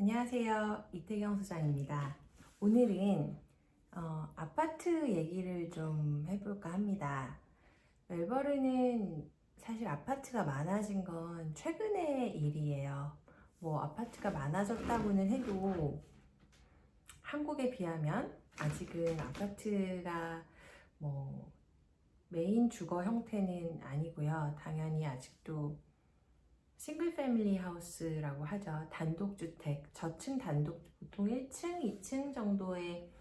안녕하세요. 이태경 소장입니다. 오늘은 아파트 얘기를 좀 해볼까 합니다. 멜버른은 사실 아파트가 많아진 건 최근의 일이에요. 뭐 아파트가 많아졌다고는 해도 한국에 비하면 아직은 아파트가 뭐 메인 주거 형태는 아니고요. 당연히 아직도 싱글 패밀리 하우스라고 하죠. 단독주택, 저층 단독, 보통 1층, 2층 정도의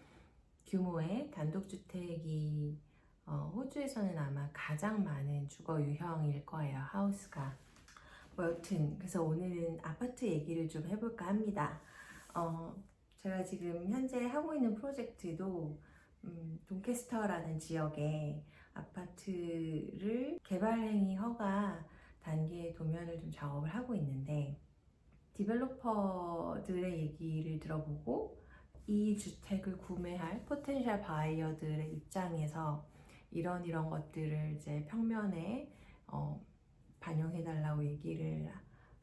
규모의 단독주택이 호주에서는 아마 가장 많은 주거 유형일 거예요. 하우스가. 뭐 여튼 그래서 오늘은 아파트 얘기를 좀 해볼까 합니다. 어, 제가 지금 현재 하고 있는 프로젝트도 돈캐스터라는 지역에 아파트를 개발 행위 허가 단계의 도면을 좀 작업을 하고 있는데, 디벨로퍼들의 얘기를 들어보고 이 주택을 구매할 포텐셜 바이어들의 입장에서 이런 것들을 이제 평면에 반영해달라고 얘기를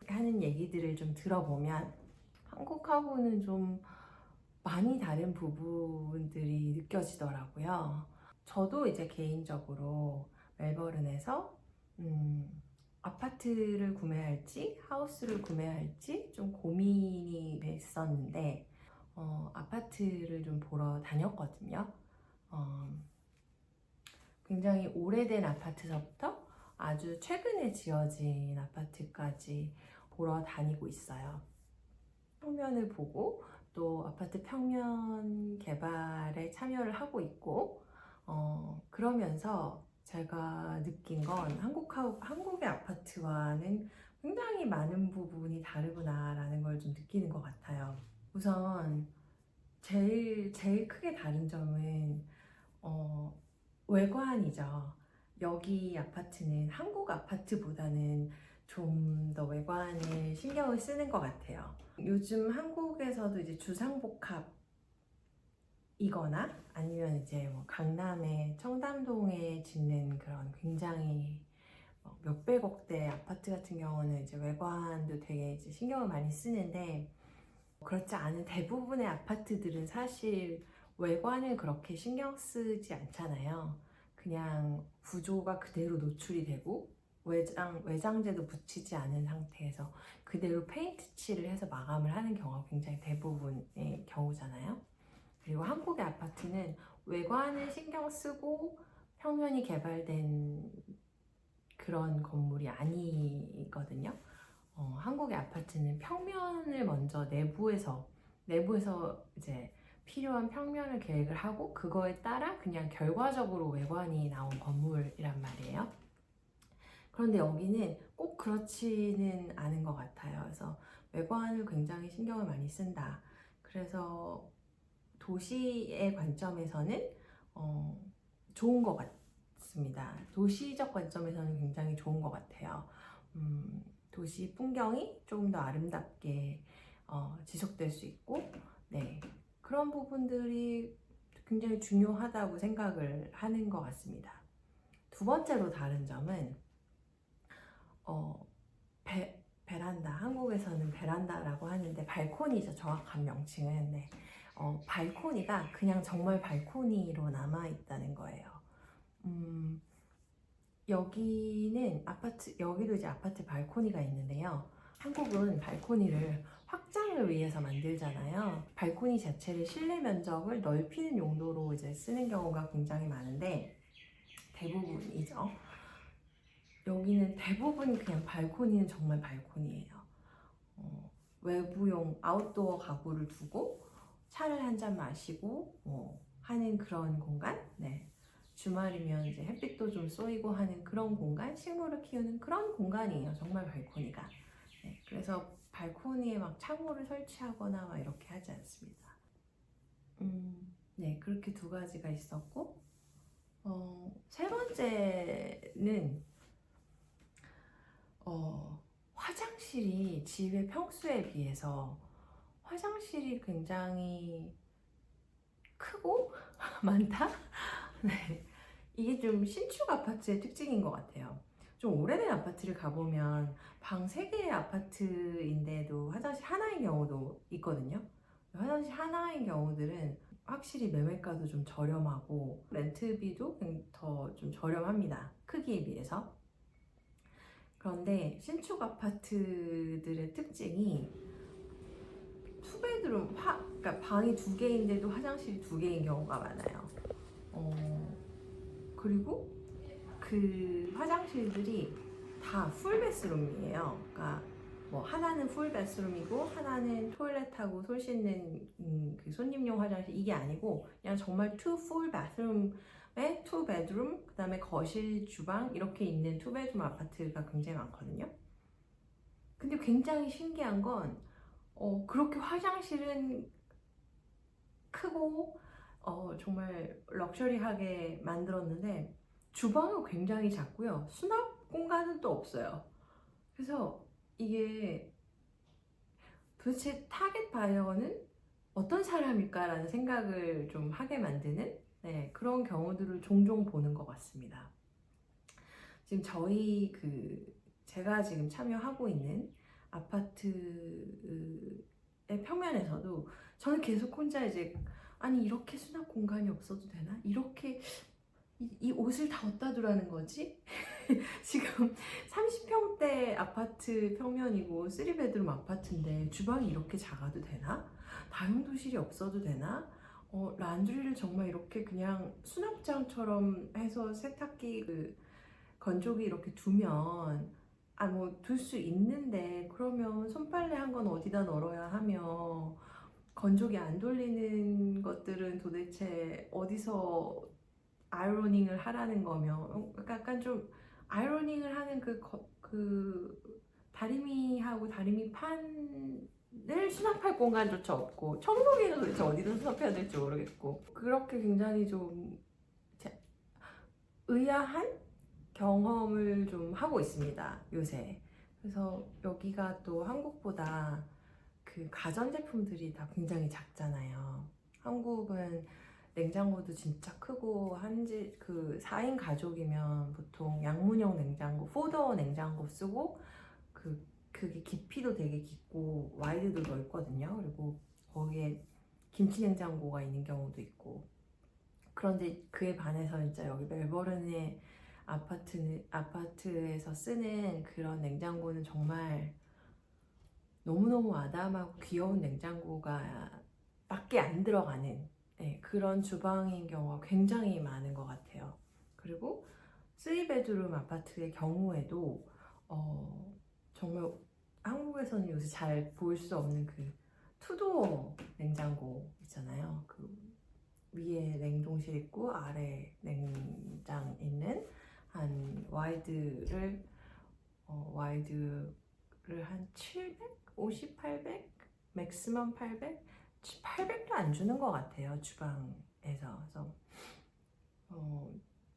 하는 얘기들을 좀 들어보면 한국하고는 좀 많이 다른 부분들이 느껴지더라고요. 저도 이제 개인적으로 멜버른에서 아파트를 구매할지 하우스를 구매할지 좀 고민이 됐었는데 아파트를 좀 보러 다녔거든요. 굉장히 오래된 아파트서부터 아주 최근에 지어진 아파트까지 보러 다니고 있어요. 평면을 보고 또 아파트 평면 개발에 참여를 하고 있고, 그러면서 제가 느낀 건 한국의 아파트와는 굉장히 많은 부분이 다르구나라는 걸 좀 느끼는 것 같아요. 우선 제일 크게 다른 점은 외관이죠. 여기 아파트는 한국 아파트보다는 좀 더 외관에 신경을 쓰는 것 같아요. 요즘 한국에서도 이제 주상복합이거나 아니면 이제 뭐 강남의 청담동에 짓는 그런 굉장히 몇백억대 아파트 같은 경우는 이제 외관도 되게 이제 신경을 많이 쓰는데, 그렇지 않은 대부분의 아파트들은 사실 외관을 그렇게 신경 쓰지 않잖아요. 그냥 구조가 그대로 노출이 되고 외장재도 붙이지 않은 상태에서 그대로 페인트 칠을 해서 마감을 하는 경우가 굉장히 대부분의 경우잖아요. 그리고 한국의 아파트는 외관을 신경 쓰고 평면이 개발된 그런 건물이 아니거든요. 한국의 아파트는 평면을 먼저 내부에서 이제 필요한 평면을 계획을 하고 그거에 따라 그냥 결과적으로 외관이 나온 건물이란 말이에요. 그런데 여기는 꼭 그렇지는 않은 것 같아요. 그래서 외관을 굉장히 신경을 많이 쓴다. 그래서 도시의 관점에서는 좋은 것 같습니다. 도시적 관점에서는 굉장히 좋은 것 같아요. 도시 풍경이 조금 더 아름답게 지속될 수 있고, 네, 그런 부분들이 굉장히 중요하다고 생각을 하는 것 같습니다. 두 번째로 다른 점은 베란다. 한국에서는 베란다라고 하는데 발코니죠. 정확한 명칭은. 네. 발코니가 그냥 정말 발코니로 남아있다는 거예요. 여기도 이제 아파트 발코니가 있는데요. 한국은 발코니를 확장을 위해서 만들잖아요. 발코니 자체를 실내 면적을 넓히는 용도로 이제 쓰는 경우가 굉장히 많은데, 대부분이죠. 여기는 대부분 그냥 발코니는 정말 발코니예요. 외부용 아웃도어 가구를 두고 차를 한 잔 마시고 하는 그런 공간. 네. 주말이면 이제 햇빛도 좀 쏘이고 하는 그런 공간, 식물을 키우는 그런 공간이에요. 정말 발코니가. 네. 그래서 발코니에 막 창호를 설치하거나 막 이렇게 하지 않습니다. 네, 그렇게 두 가지가 있었고, 세 번째는 화장실이 집의 평수에 비해서 화장실이 굉장히 크고 많다? 네. 이게 좀 신축 아파트의 특징인 것 같아요. 좀 오래된 아파트를 가보면 방 3개의 아파트인데도 화장실 하나인 경우도 있거든요. 화장실 하나인 경우들은 확실히 매매가도 좀 저렴하고 렌트비도 더 좀 저렴합니다. 크기에 비해서. 그런데 신축 아파트들의 특징이 투베드룸, 그러니까 방이 2개인데도 화장실이 2개인 경우가 많아요. 그리고 그 화장실들이 다 풀베스룸이에요. 그러니까 뭐 하나는 풀베스룸이고 하나는 토일렛하고 손 씻는 그 손님용 화장실 이게 아니고 그냥 정말 투 풀 바스룸에 투 베드룸 그다음에 거실 주방 이렇게 있는 투 베드룸 아파트가 굉장히 많거든요. 근데 굉장히 신기한 건 그렇게 화장실은 크고 정말 럭셔리하게 만들었는데 주방은 굉장히 작고요. 수납 공간은 또 없어요. 그래서 이게 도대체 타겟 바이어는 어떤 사람일까라는 생각을 좀 하게 만드는 그런 경우들을 종종 보는 것 같습니다. 지금 제가 지금 참여하고 있는 아파트의 평면에서도 저는 계속 혼자 이제 아니 이렇게 수납 공간이 없어도 되나? 이렇게 이 옷을 다 어디다 두라는 거지? 지금 30평대 아파트 평면이고 3베드룸 아파트인데 주방이 이렇게 작아도 되나? 다용도실이 없어도 되나? 란드리를 정말 이렇게 그냥 수납장처럼 해서 세탁기 건조기 이렇게 두면 뭐 둘 수 있는데 그러면 손빨래 한 건 어디다 널어야 하며 건조기 안 돌리는 것들은 도대체 어디서 아이로닝을 하라는 거며 약간 좀 아이로닝을 하는 그 다리미하고 다리미 판을 수납할 공간조차 없고 청소기는 도대체 어디다 수납해야 될지 모르겠고 그렇게 굉장히 좀 의아한 경험을 좀 하고 있습니다 요새. 그래서 여기가 또 한국보다 그 가전제품들이 다 굉장히 작잖아요. 한국은 냉장고도 진짜 크고 그 4인 가족이면 보통 양문형 냉장고, 4도어 냉장고 쓰고 그게 깊이도 되게 깊고 와이드도 넓거든요. 그리고 거기에 김치 냉장고가 있는 경우도 있고. 그런데 그에 반해서 진짜 여기 멜버른의 아파트에서 쓰는 그런 냉장고는 정말 너무너무 아담하고 귀여운 냉장고가 밖에 안 들어가는 그런 주방인 경우가 굉장히 많은 것 같아요. 그리고 3베드룸 아파트의 경우에도 정말 한국에서는 요새 잘 볼 수 없는 그 투도어 냉장고 있잖아요. 그 위에 냉동실 있고 아래 냉장 있는 한 와이드를 한 700? 50, 800? 맥시멈 800? 800도 안 주는 것 같아요 주방에서. 그래서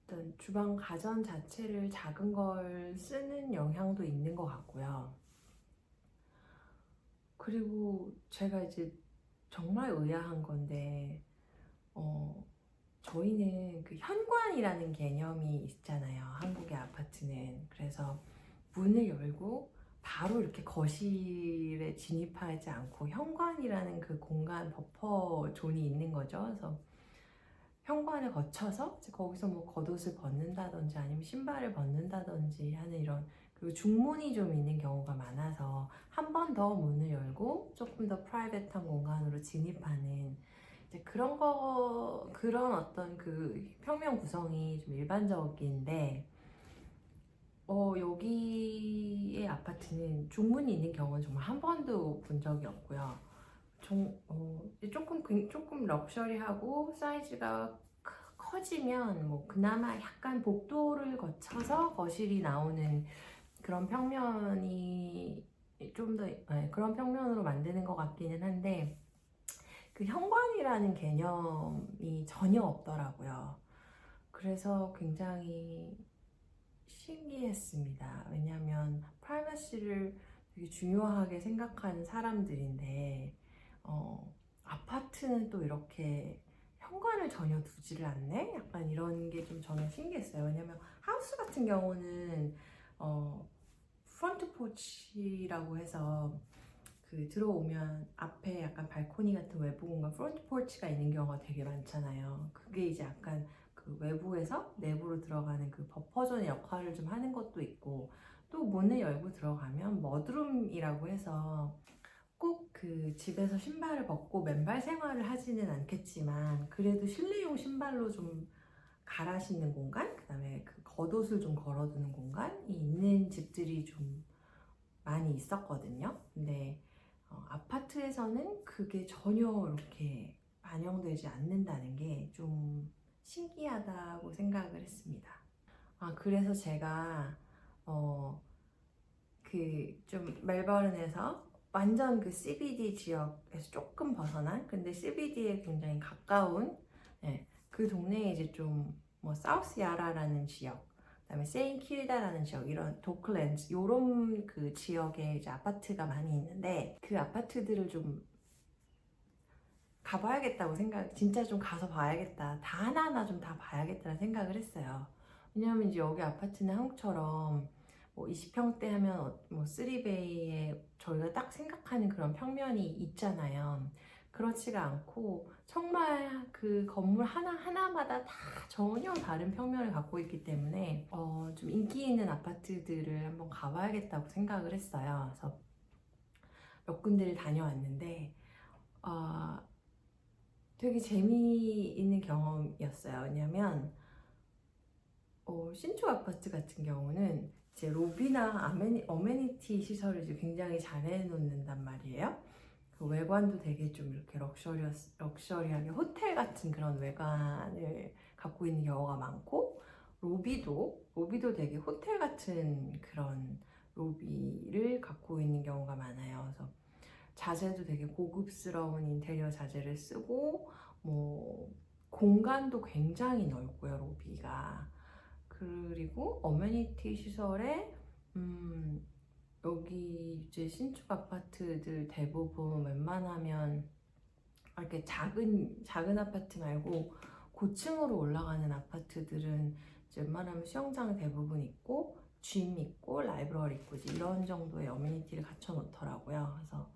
일단 주방 가전 자체를 작은 걸 쓰는 영향도 있는 것 같고요. 그리고 제가 이제 정말 의아한 건데 저희는 그 현관이라는 개념이 있잖아요 한국의 아파트는. 그래서 문을 열고 바로 이렇게 거실에 진입하지 않고 현관이라는 그 공간 버퍼 존이 있는 거죠. 그래서 현관을 거쳐서 거기서 뭐 겉옷을 벗는다든지 아니면 신발을 벗는다든지 하는 이런, 그리고 중문이 좀 있는 경우가 많아서 한 번 더 문을 열고 조금 더 프라이빗한 공간으로 진입하는 이제 그런 어떤 그 평면 구성이 좀 일반적인데 여기의 아파트는 중문이 있는 경우는 정말 한 번도 본 적이 없고요. 조금 럭셔리하고 사이즈가 커지면 뭐 그나마 약간 복도를 거쳐서 거실이 나오는 그런 평면이 좀 더 그런 평면으로 만드는 것 같기는 한데 그 현관이라는 개념이 전혀 없더라고요. 그래서 굉장히 신기했습니다. 왜냐하면 프라이버시를 되게 중요하게 생각하는 사람들인데 아파트는 또 이렇게 현관을 전혀 두지를 않네? 약간 이런 게 좀 저는 신기했어요. 왜냐면 하우스 같은 경우는 프론트 포치라고 해서 그 들어오면 앞에 약간 발코니 같은 외부 공간 프론트 포치가 있는 경우가 되게 많잖아요. 그게 이제 약간 그 외부에서 내부로 들어가는 그 버퍼존의 역할을 좀 하는 것도 있고, 또 문을 열고 들어가면 머드룸이라고 해서 꼭 그 집에서 신발을 벗고 맨발 생활을 하지는 않겠지만 그래도 실내용 신발로 좀 갈아 신는 공간, 그 다음에 그 겉옷을 좀 걸어두는 공간이 있는 집들이 좀 많이 있었거든요. 근데 아파트에서는 그게 전혀 이렇게 반영되지 않는다는 게 좀 신기하다고 생각을 했습니다. 그래서 제가 그 좀 멜버른에서 완전 그 CBD 지역에서 조금 벗어난, 근데 CBD에 굉장히 가까운, 네, 그 동네에 이제 좀 뭐 사우스 야라라는 지역, 그다음에 세인킬다라는 지역, 이런 도클랜드 요런 그 지역에 이제 아파트가 많이 있는데, 그 아파트들을 좀 가봐야겠다고 생각, 진짜 좀 가서 봐야겠다, 다 하나하나 좀 다 봐야겠다는 생각을 했어요. 왜냐하면 이제 여기 아파트는 한국처럼 뭐 20평대 하면 뭐 3베이에 저희가 딱 생각하는 그런 평면이 있잖아요. 그렇지가 않고 정말 그 건물 하나하나마다 다 전혀 다른 평면을 갖고 있기 때문에 좀 인기 있는 아파트들을 한번 가봐야겠다고 생각을 했어요. 그래서 몇 군데를 다녀왔는데 되게 재미있는 경험이었어요. 왜냐면 신축 아파트 같은 경우는 이제 로비나 어메니티 시설을 이제 굉장히 잘 해놓는단 말이에요. 그 외관도 되게 좀 이렇게 럭셔리하게 호텔 같은 그런 외관을 갖고 있는 경우가 많고, 로비도 되게 호텔 같은 그런 로비를 갖고 있는 경우가 많아요. 그래서 자재도 되게 고급스러운 인테리어 자재를 쓰고, 뭐 공간도 굉장히 넓고요, 로비가. 그리고 어메니티 시설에 여기 이제 신축 아파트들 대부분 웬만하면 이렇게 작은 아파트 말고 고층으로 올라가는 아파트들은 이제 웬만하면 수영장 대부분 있고, 짐 있고, 라이브러리 있고, 이제 이런 정도의 어메니티를 갖춰 놓더라고요. 그래서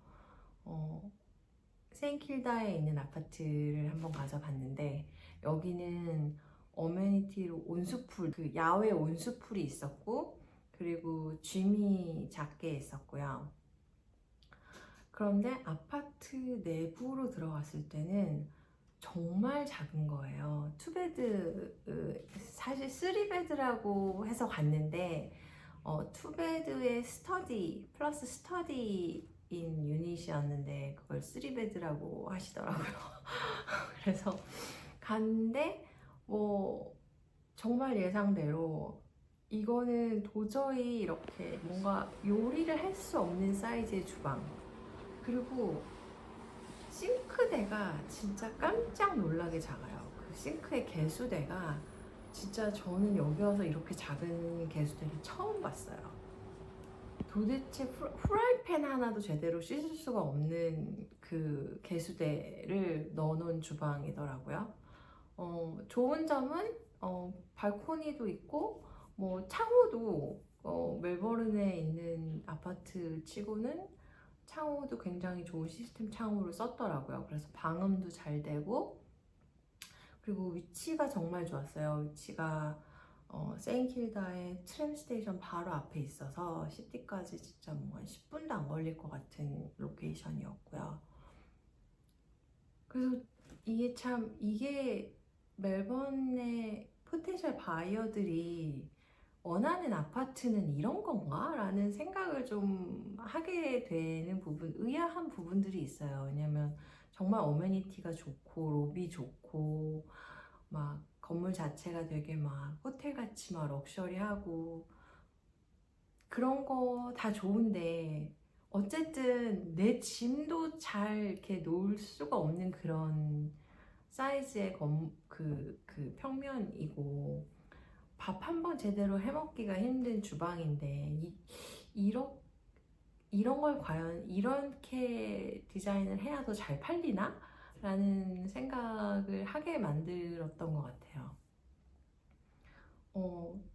세인킬다에 있는 아파트를 한번 가서 봤는데, 여기는 어메니티로 온수풀, 그 야외 온수풀이 있었고, 그리고 짐이 작게 있었고요. 그런데 아파트 내부로 들어갔을 때는 정말 작은 거예요. 투베드, 사실 3베드라고 해서 갔는데 2베드에 스터디 플러스 스터디 인 유닛이었는데 그걸 3베드라고 하시더라고요. 그래서 갔는데 뭐 정말 예상대로 이거는 도저히 이렇게 뭔가 요리를 할 수 없는 사이즈의 주방, 그리고 싱크대가 진짜 깜짝 놀라게 작아요. 그 싱크의 개수대가 진짜, 저는 여기 와서 이렇게 작은 개수대를 처음 봤어요. 도대체 프라이팬 하나도 제대로 씻을 수가 없는 그 개수대를 넣어놓은 주방이더라고요. 좋은 점은 발코니도 있고, 뭐 창호도 멜버른에 있는 아파트 치고는 창호도 굉장히 좋은 시스템 창호를 썼더라고요. 그래서 방음도 잘 되고, 그리고 위치가 정말 좋았어요. 위치가 세인킬다의 트램 스테이션 바로 앞에 있어서 시티까지 진짜 뭐 한 10분도 안 걸릴 것 같은 로케이션이었고요. 그래서 이게 멜번의 포텐셜 바이어들이 원하는 아파트는 이런 건가? 라는 생각을 좀 하게 되는 의아한 부분들이 있어요. 왜냐면 정말 어메니티가 좋고, 로비 좋고, 막 건물 자체가 되게 막 호텔같이 막 럭셔리하고, 그런 거 다 좋은데, 어쨌든 내 짐도 잘 이렇게 놓을 수가 없는 그런 사이즈의 그 평면이고, 밥 한 번 제대로 해먹기가 힘든 주방인데, 이런 걸 과연 이렇게 디자인을 해야 더 잘 팔리나? 라는 생각을 하게 만들었던 것 같아요.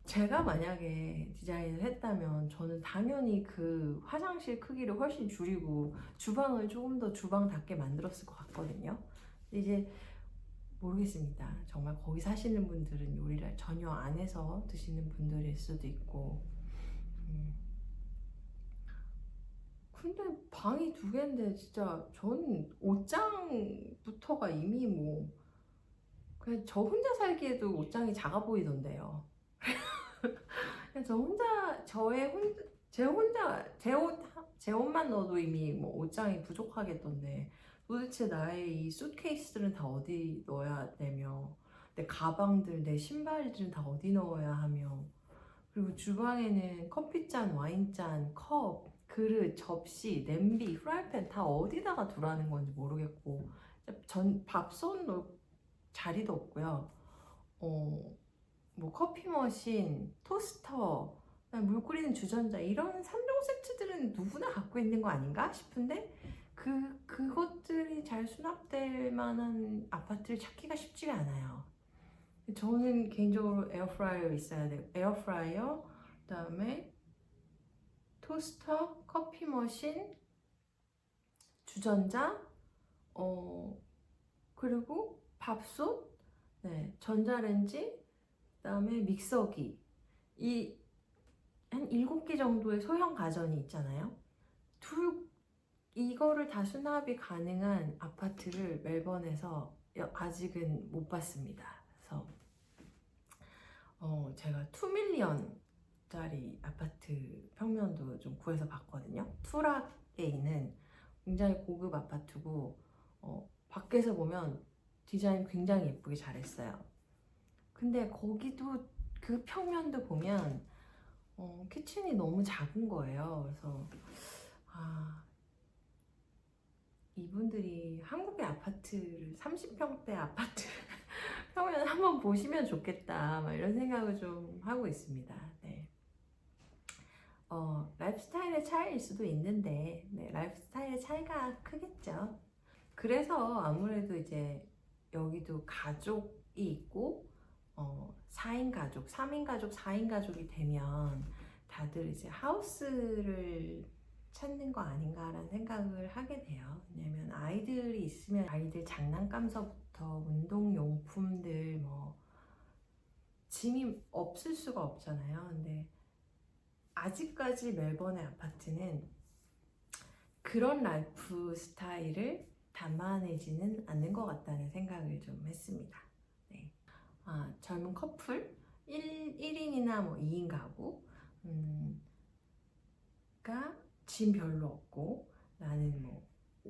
제가 만약에 디자인을 했다면 저는 당연히 그 화장실 크기를 훨씬 줄이고 주방을 조금 더 주방답게 만들었을 것 같거든요. 근데 이제 모르겠습니다. 정말 거기 사시는 분들은 요리를 전혀 안 해서 드시는 분들일 수도 있고. 근데 방이 두 개인데 진짜 저는 옷장부터가 이미 뭐 그냥 저 혼자 살기에도 옷장이 작아 보이던데요. 그냥 저 혼자 제 옷만 넣어도 이미 뭐 옷장이 부족하겠던데 도대체 나의 이 수트케이스들은 다 어디 넣어야 되며 내 가방들 내 신발들은 다 어디 넣어야 하며 그리고 주방에는 커피잔, 와인잔, 컵, 그릇, 접시, 냄비, 프라이팬 다 어디다가 두라는 건지 모르겠고 전 밥솥 놓을 자리도 없고요. 뭐 커피 머신, 토스터, 그다음에 물 끓이는 주전자 이런 3종 세트들은 누구나 갖고 있는 거 아닌가 싶은데 그것들이 잘 수납될 만한 아파트를 찾기가 쉽지가 않아요. 저는 개인적으로 에어프라이어 있어야 돼요. 에어프라이어, 그다음에 토스터, 커피 머신, 주전자, 그리고 밥솥, 네, 전자레인지, 그다음에 믹서기. 이 한 7개 정도의 소형 가전이 있잖아요. 이거를 다 수납이 가능한 아파트를 멜번에서 아직은 못 봤습니다. 그래서 제가 2밀리언짜리 아파트 평면도 좀 구해서 봤거든요. 투락에 있는 굉장히 고급 아파트고 밖에서 보면 디자인 굉장히 예쁘게 잘했어요. 근데 거기도 그 평면도 보면 키친이 너무 작은 거예요. 그래서 이분들이 한국의 아파트를 30평대 아파트 평면 한번 보시면 좋겠다 막 이런 생각을 좀 하고 있습니다. 네. 라이프 스타일의 차이일 수도 있는데 네, 라이프 스타일의 차이가 크겠죠. 그래서 아무래도 이제 여기도 가족이 있고 4인 가족, 3인 가족, 4인 가족이 되면 다들 이제 하우스를 찾는 거 아닌가라는 생각을 하게 돼요. 왜냐면 아이들이 있으면 아이들 장난감서부터 운동용품들 뭐 짐이 없을 수가 없잖아요. 근데 아직까지 멜번의 아파트는 그런 라이프 스타일을 담아내지는 않는 것 같다는 생각을 좀 했습니다. 네. 젊은 커플 1인이나 뭐 2인 가구가 짐 별로 없고 나는 뭐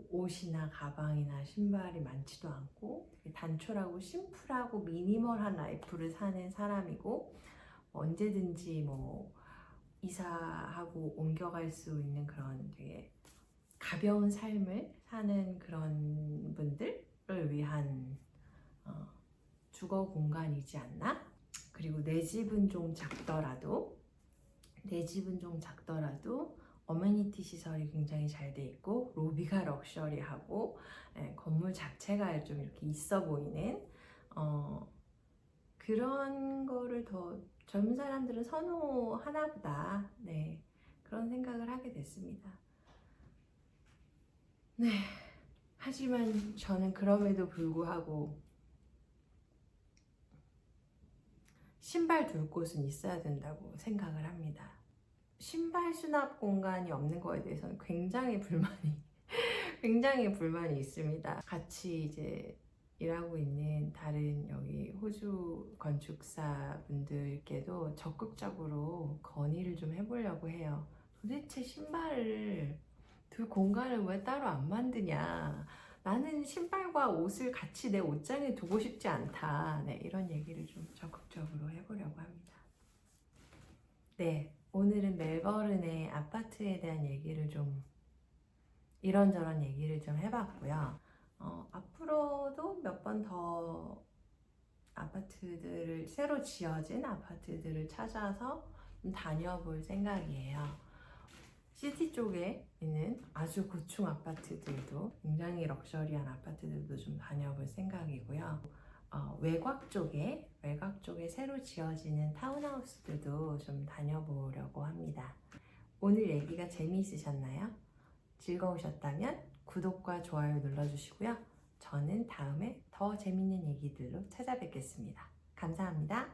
옷이나 가방이나 신발이 많지도 않고 되게 단촐하고 심플하고 미니멀한 라이프를 사는 사람이고 언제든지 뭐 이사하고 옮겨갈 수 있는 그런 되게 가벼운 삶을 사는 그런 분들을 위한 주거 공간이지 않나? 그리고 내 집은 좀 작더라도 어메니티 시설이 굉장히 잘 돼 있고 로비가 럭셔리하고 건물 자체가 좀 이렇게 있어 보이는 그런 거를 더 젊은 사람들은 선호하나 보다. 네, 그런 생각을 하게 됐습니다. 네, 하지만 저는 그럼에도 불구하고 신발 둘 곳은 있어야 된다고 생각을 합니다. 신발 수납 공간이 없는 거에 대해서는 굉장히 불만이 있습니다. 같이 이제 일하고 있는 다른 여기 호주 건축사 분들께도 적극적으로 건의를 좀 해보려고 해요. 도대체 신발을 둘 공간을 왜 따로 안 만드냐? 나는 신발과 옷을 같이 내 옷장에 두고 싶지 않다. 네, 이런 얘기를 좀 적극적으로 해보려고 합니다. 네, 오늘은 멜버른의 아파트에 대한 얘기를 좀 이런저런 얘기를 좀 해봤고요. 앞으로도 몇 번 더 아파트들을 새로 지어진 아파트들을 찾아서 좀 다녀볼 생각이에요. 시티 쪽에 있는 아주 고층 아파트들도 굉장히 럭셔리한 아파트들도 좀 다녀볼 생각이고요. 외곽 쪽에 새로 지어지는 타운하우스들도 좀 다녀보려고 합니다. 오늘 얘기가 재미있으셨나요? 즐거우셨다면 구독과 좋아요 눌러주시고요. 저는 다음에 더 재밌는 얘기들로 찾아뵙겠습니다. 감사합니다.